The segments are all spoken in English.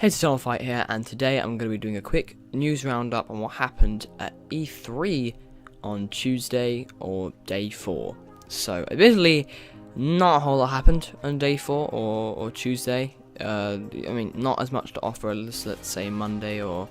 Hey, it's Eternal Fight here, and today I'm going to be doing a quick news roundup on what happened at E3 on Tuesday, or day 4. So, admittedly, not a whole lot happened on day 4 or Tuesday. I mean, not as much to offer as, let's say, Monday or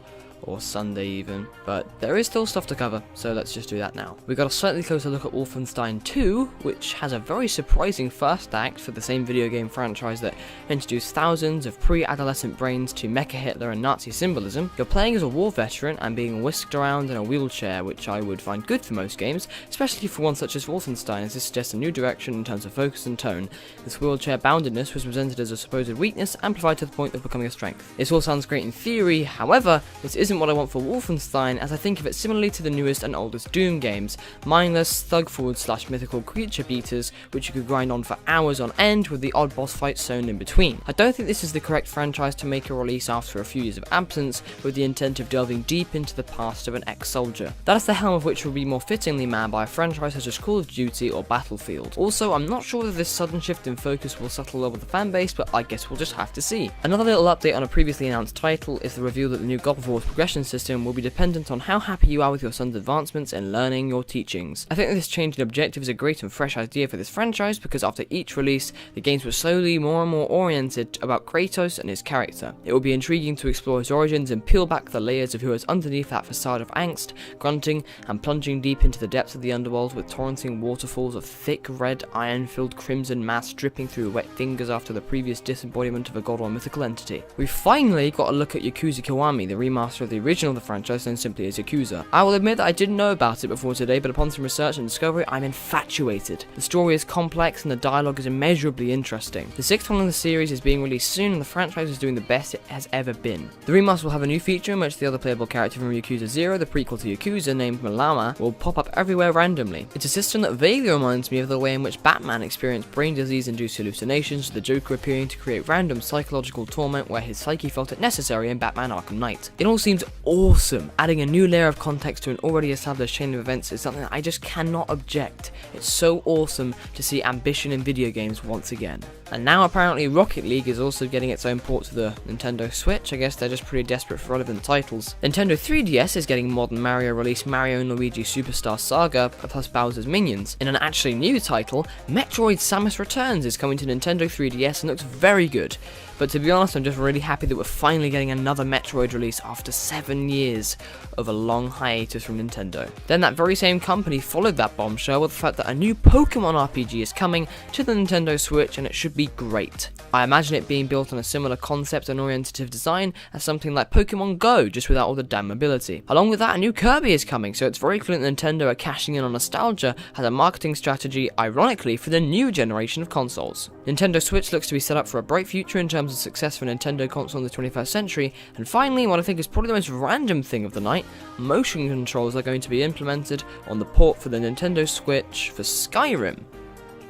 Sunday even, but there is still stuff to cover, so let's just do that now. We got a slightly closer look at Wolfenstein 2, which has a very surprising first act for the same video game franchise that introduced thousands of pre-adolescent brains to Mecha Hitler and Nazi symbolism. You're playing as a war veteran and being whisked around in a wheelchair, which I would find good for most games, especially for one such as Wolfenstein, as this suggests a new direction in terms of focus and tone. This wheelchair boundedness was presented as a supposed weakness, amplified to the point of becoming a strength. This all sounds great in theory, however, this isn't what I want for Wolfenstein, as I think of it similarly to the newest and oldest Doom games, mindless, thug-forward / mythical creature beaters, which you could grind on for hours on end with the odd boss fight sewn in between. I don't think this is the correct franchise to make a release after a few years of absence, with the intent of delving deep into the past of an ex-soldier. That is the helm of which would be more fittingly manned by a franchise such as Call of Duty or Battlefield. Also, I'm not sure whether this sudden shift in focus will settle well with the fanbase, but I guess we'll just have to see. Another little update on a previously announced title is the reveal that the new God of War's progression system will be dependent on how happy you are with your son's advancements in learning your teachings. I think that this change in objective is a great and fresh idea for this franchise, because after each release, the games were slowly more and more oriented about Kratos and his character. It will be intriguing to explore his origins and peel back the layers of who is underneath that facade of angst, grunting, and plunging deep into the depths of the underworld with torrenting waterfalls of thick red, iron-filled crimson mass dripping through wet fingers after the previous disembodiment of a god or mythical entity. We finally got a look at Yakuza Kiwami, the remaster of the original of the franchise known simply as Yakuza. I will admit that I didn't know about it before today, but upon some research and discovery, I'm infatuated. The story is complex and the dialogue is immeasurably interesting. The 6th one in the series is being released soon, and the franchise is doing the best it has ever been. The remaster will have a new feature in which the other playable character from Yakuza 0, the prequel to Yakuza, named Malama, will pop up everywhere randomly. It's a system that vaguely reminds me of the way in which Batman experienced brain disease-induced hallucinations, with the Joker appearing to create random psychological torment where his psyche felt it necessary in Batman Arkham Knight. It all seems awesome. Adding a new layer of context to an already established chain of events is something that I just cannot object. It's so awesome to see ambition in video games once again. And now apparently Rocket League is also getting its own port to the Nintendo Switch. I guess they're just pretty desperate for relevant titles. Nintendo 3DS is getting modern Mario release Mario & Luigi Superstar Saga plus Bowser's Minions. In an actually new title, Metroid Samus Returns is coming to Nintendo 3DS and looks very good. But to be honest, I'm just really happy that we're finally getting another Metroid release after 7 years of a long hiatus from Nintendo. Then that very same company followed that bombshell with the fact that a new Pokemon RPG is coming to the Nintendo Switch, and it should be great. I imagine it being built on a similar concept and orientative design as something like Pokemon Go, just without all the damn mobility. Along with that, a new Kirby is coming, so it's very clear that Nintendo are cashing in on nostalgia as a marketing strategy, ironically, for the new generation of consoles. Nintendo Switch looks to be set up for a bright future in terms of success for Nintendo console in the 21st century, and finally, what I think is probably the most random thing of the night, motion controls are going to be implemented on the port for the Nintendo Switch for Skyrim.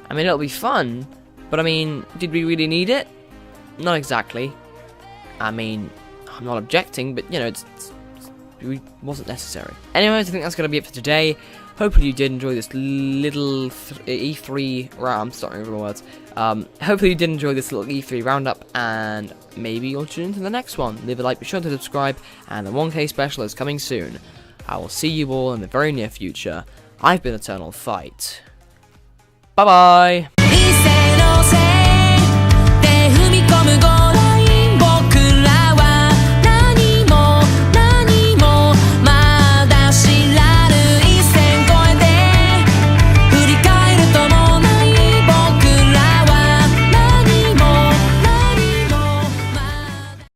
I mean, it'll be fun, but I mean, did we really need it? Not exactly. I mean, I'm not objecting, but you know, it wasn't necessary. Anyways, I think that's going to be it for today. Hopefully you did enjoy this little E3 I'm starting over my words. Hopefully you did enjoy this little E3 roundup, and maybe you'll tune into the next one. Leave a like, be sure to subscribe, and the 1K special is coming soon. I will see you all in the very near future. I've been Eternal Fight. Bye bye!